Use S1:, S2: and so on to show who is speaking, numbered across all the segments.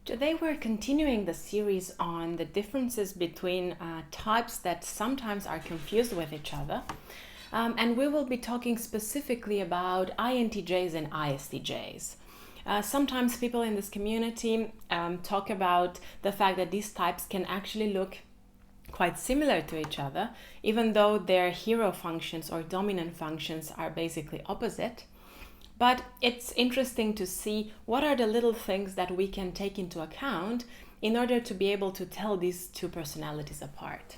S1: Today we're continuing the series on the differences between types that sometimes are confused with each other. And we will be talking specifically about INTJs and ISTJs. Sometimes people in this community talk about the fact that these types can actually look quite similar to each other, even though their hero functions or dominant functions are basically opposite. But it's interesting to see what are the little things that we can take into account in order to be able to tell these two personalities apart.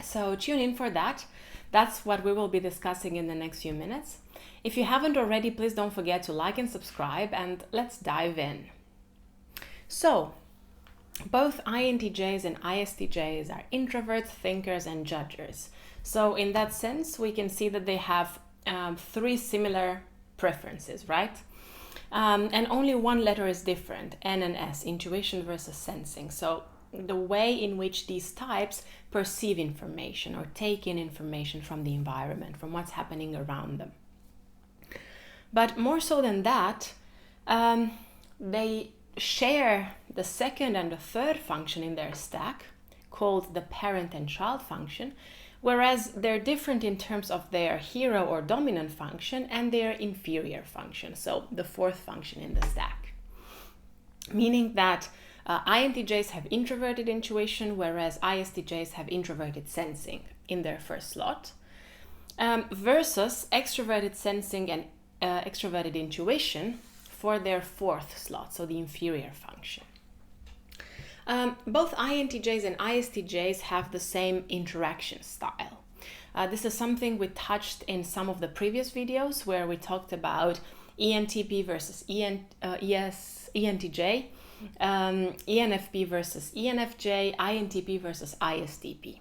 S1: So tune in for that. That's what we will be discussing in the next few minutes. If you haven't already, please don't forget to like and subscribe, and let's dive in. So, both INTJs and ISTJs are introverts, thinkers, and judgers. So in that sense, we can see that they have three similar preferences, right? And only one letter is different, N and S, intuition versus sensing. So the way in which these types perceive information or take in information from the environment, from what's happening around them. But more so than that, they share the second and the third function in their stack, called the parent and child function, whereas they're different in terms of their hero or dominant function and their inferior function, so the fourth function in the stack. Meaning that INTJs have introverted intuition, whereas ISTJs have introverted sensing in their first slot, versus extroverted sensing and extroverted intuition for their fourth slot, so the inferior function. Both INTJs and ISTJs have the same interaction style. This is something we touched in some of the previous videos where we talked about ENTP versus ENTJ, ENFP versus ENFJ, INTP versus ISTP.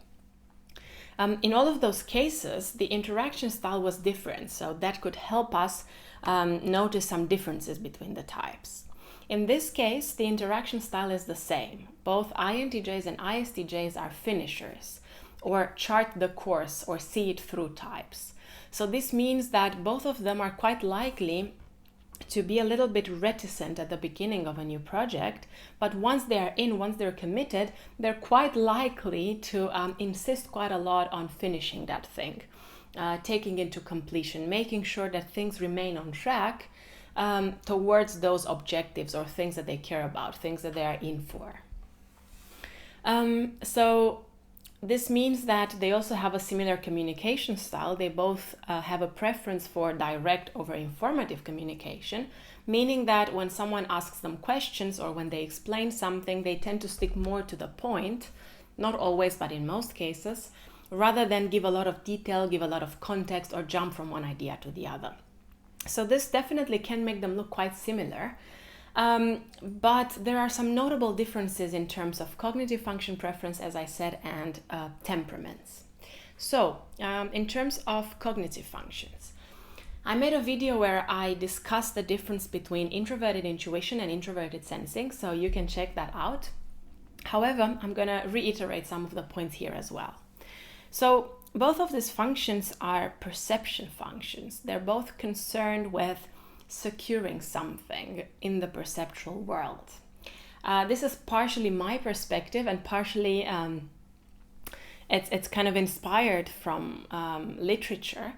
S1: In all of those cases, the interaction style was different, so that could help us notice some differences between the types. In this case, the interaction style is the same. Both INTJs and ISTJs are finishers, or chart the course or see it through types. So this means that both of them are quite likely to be a little bit reticent at the beginning of a new project, but once they're committed, they're quite likely to insist quite a lot on finishing that thing, taking it to completion, making sure that things remain on track towards those objectives or things that they care about, things that they are in for. So this means that they also have a similar communication style. They both have a preference for direct over informative communication, meaning that when someone asks them questions or when they explain something, they tend to stick more to the point, not always, but in most cases, rather than give a lot of detail, give a lot of context, or jump from one idea to the other. So this definitely can make them look quite similar, but there are some notable differences in terms of cognitive function preference, as I said, and temperaments. So in terms of cognitive functions, I made a video where I discussed the difference between introverted intuition and introverted sensing, so you can check that out. However, I'm going to reiterate some of the points here as well. So both of these functions are perception functions. They're both concerned with securing something in the perceptual world. This is partially my perspective and partially it's kind of inspired from literature.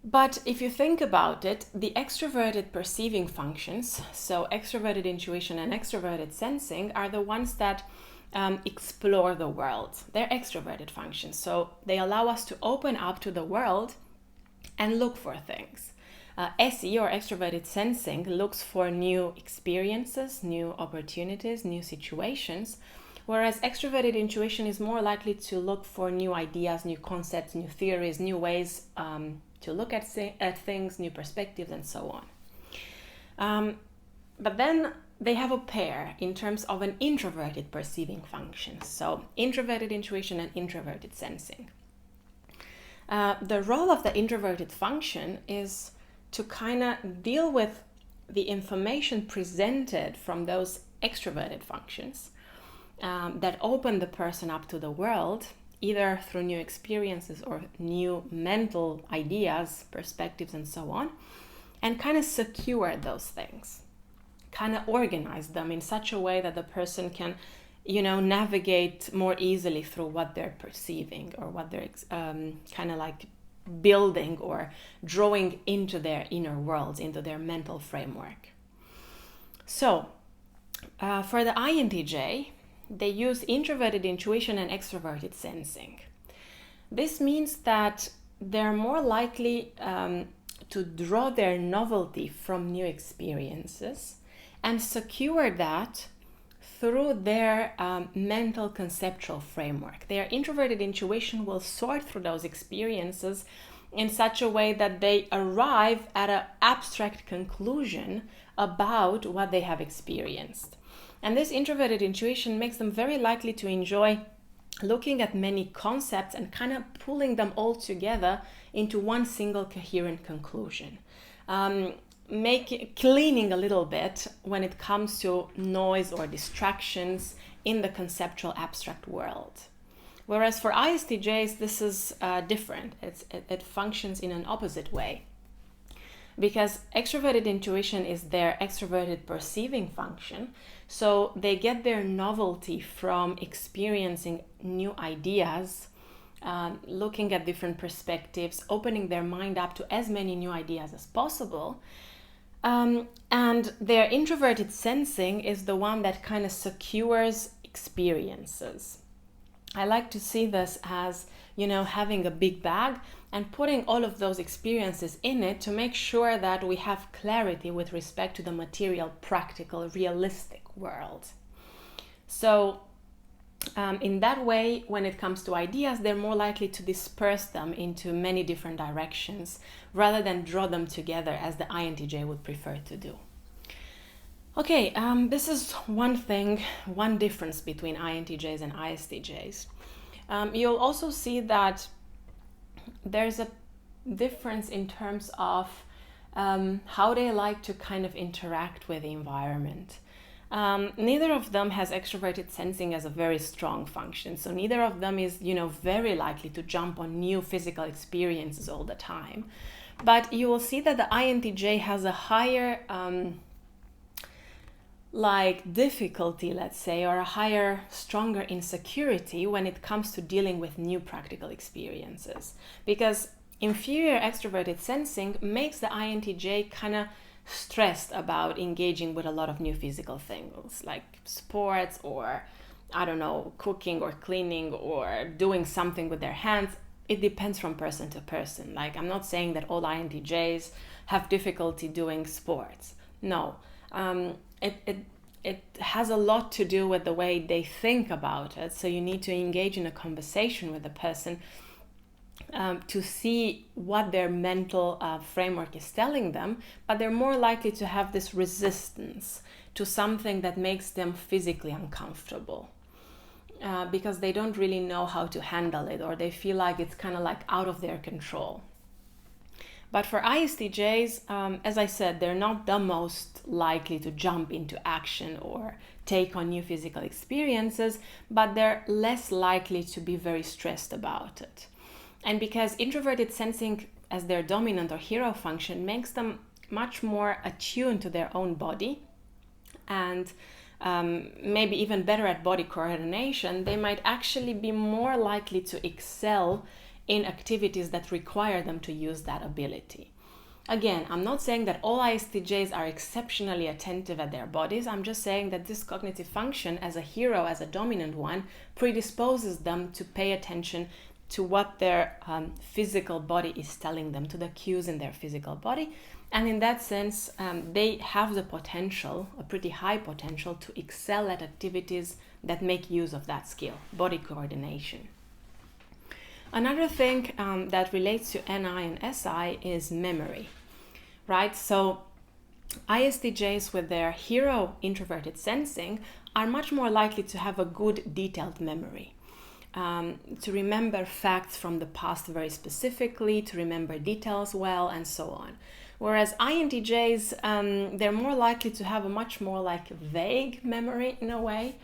S1: But if you think about it, the extroverted perceiving functions, so extroverted intuition and extroverted sensing, are the ones that explore the world. They're extroverted functions, so they allow us to open up to the world and look for things. SE, or extroverted sensing, looks for new experiences, new opportunities, new situations, whereas extroverted intuition is more likely to look for new ideas, new concepts, new theories, new ways to look at things, new perspectives, and so on. But then they have a pair in terms of an introverted perceiving function, so introverted intuition and introverted sensing. The role of the introverted function is to kind of deal with the information presented from those extroverted functions that open the person up to the world, either through new experiences or new mental ideas, perspectives, and so on, and kind of secure those things. kind of organize them in such a way that the person can, navigate more easily through what they're perceiving or what they're kind of like building or drawing into their inner worlds, into their mental framework. So, for the INTJ, they use introverted intuition and extroverted sensing. This means that they're more likely to draw their novelty from new experiences and secure that through their mental conceptual framework. Their introverted intuition will sort through those experiences in such a way that they arrive at an abstract conclusion about what they have experienced. And this introverted intuition makes them very likely to enjoy looking at many concepts and kind of pulling them all together into one single coherent conclusion. Cleaning a little bit when it comes to noise or distractions in the conceptual abstract world. Whereas for ISTJs, this is different. It functions in an opposite way. Because extroverted intuition is their extroverted perceiving function, so they get their novelty from experiencing new ideas, looking at different perspectives, opening their mind up to as many new ideas as possible. And their introverted sensing is the one that kind of secures experiences. I like to see this as, having a big bag and putting all of those experiences in it to make sure that we have clarity with respect to the material, practical, realistic world. So in that way, when it comes to ideas, they're more likely to disperse them into many different directions rather than draw them together as the INTJ would prefer to do. Okay, this is one difference between INTJs and ISTJs. You'll also see that there's a difference in terms of how they like to kind of interact with the environment. Neither of them has extroverted sensing as a very strong function. So neither of them is, very likely to jump on new physical experiences all the time. But you will see that the INTJ has a higher difficulty, let's say, or a higher, stronger insecurity when it comes to dealing with new practical experiences. Because inferior extroverted sensing makes the INTJ kind of stressed about engaging with a lot of new physical things like sports or, cooking or cleaning or doing something with their hands. It depends from person to person. Like, I'm not saying that all INTJs have difficulty doing sports. No. It has a lot to do with the way they think about it. So you need to engage in a conversation with the person to see what their mental framework is telling them, but they're more likely to have this resistance to something that makes them physically uncomfortable because they don't really know how to handle it, or they feel like it's kind of like out of their control. But for ISTJs, as I said, they're not the most likely to jump into action or take on new physical experiences, but they're less likely to be very stressed about it. And because introverted sensing as their dominant or hero function makes them much more attuned to their own body and maybe even better at body coordination, they might actually be more likely to excel in activities that require them to use that ability. Again, I'm not saying that all ISTJs are exceptionally attentive at their bodies. I'm just saying that this cognitive function as a hero, as a dominant one, predisposes them to pay attention to what their physical body is telling them, to the cues in their physical body. And in that sense, they have the potential, a pretty high potential, to excel at activities that make use of that skill, body coordination. Another thing that relates to NI and SI is memory, right? So ISTJs with their hero introverted sensing are much more likely to have a good detailed memory, to remember facts from the past very specifically, to remember details well, and so on. Whereas INTJs, they're more likely to have a much more like vague memory in a way,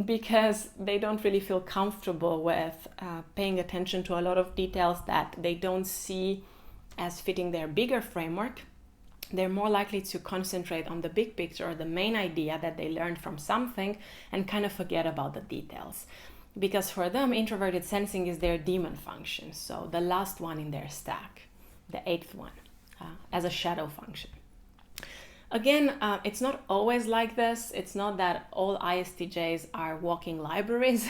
S1: because they don't really feel comfortable with paying attention to a lot of details that they don't see as fitting their bigger framework. they're more likely to concentrate on the big picture or the main idea that they learned from something and kind of forget about the details. Because for them, introverted sensing is their demon function, so the last one in their stack, the eighth one, as a shadow function. Again, it's not always like this. It's not that all ISTJs are walking libraries,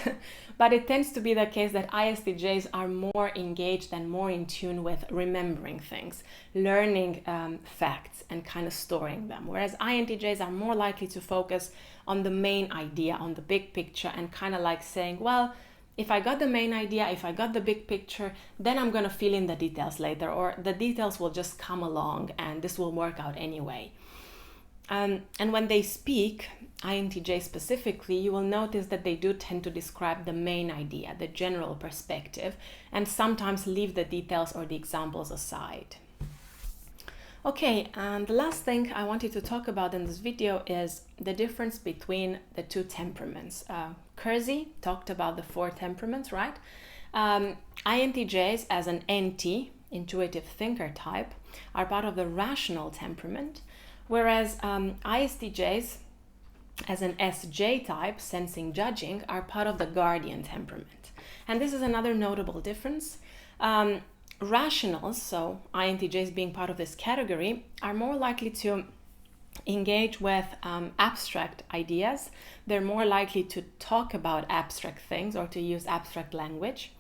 S1: but it tends to be the case that ISTJs are more engaged and more in tune with remembering things, learning facts and kind of storing them. Whereas INTJs are more likely to focus on the main idea, on the big picture, and kind of like saying, well, if I got the main idea, if I got the big picture, then I'm going to fill in the details later, or the details will just come along and this will work out anyway. And when they speak, INTJ specifically, you will notice that they do tend to describe the main idea, the general perspective, and sometimes leave the details or the examples aside. Okay, and the last thing I wanted to talk about in this video is the difference between the two temperaments. Kersey talked about the 4 temperaments, right? INTJs as an NT, intuitive thinker type, are part of the rational temperament, whereas ISTJs as an SJ type, sensing judging, are part of the guardian temperament. And this is another notable difference. Rationals, so INTJs being part of this category, are more likely to engage with abstract ideas. They're more likely to talk about abstract things or to use abstract language.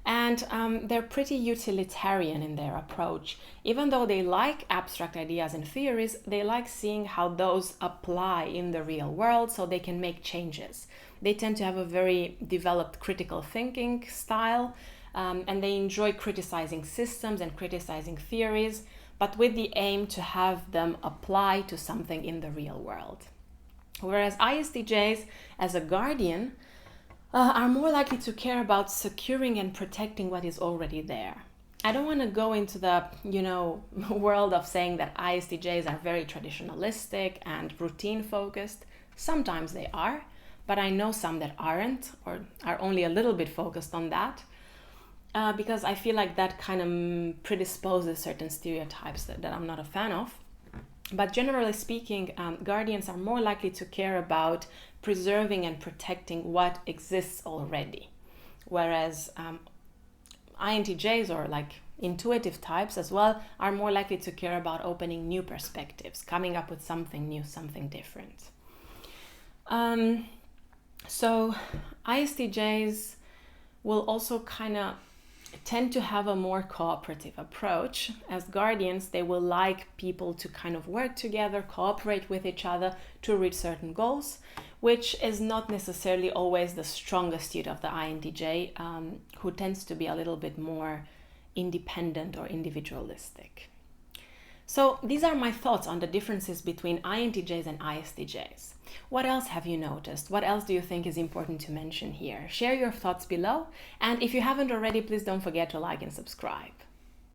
S1: And they're pretty utilitarian in their approach. Even though they like abstract ideas and theories, they like seeing how those apply in the real world so they can make changes. They tend to have a very developed critical thinking style, and they enjoy criticizing systems and criticizing theories, but with the aim to have them apply to something in the real world. Whereas ISTJs, as a guardian, are more likely to care about securing and protecting what is already there. I don't want to go into the, world of saying that ISTJs are very traditionalistic and routine focused. Sometimes they are, but I know some that aren't or are only a little bit focused on that, because I feel like that kind of predisposes certain stereotypes that I'm not a fan of. But generally speaking, guardians are more likely to care about preserving and protecting what exists already. Whereas INTJs, or like intuitive types as well, are more likely to care about opening new perspectives, coming up with something new, something different. So ISTJs will also kind of tend to have a more cooperative approach. As guardians, they will like people to kind of work together, cooperate with each other to reach certain goals, which is not necessarily always the strongest suit of the INTJ, who tends to be a little bit more independent or individualistic. So these are my thoughts on the differences between INTJs and ISTJs. What else have you noticed? What else do you think is important to mention here? Share your thoughts below, and if you haven't already, please don't forget to like and subscribe.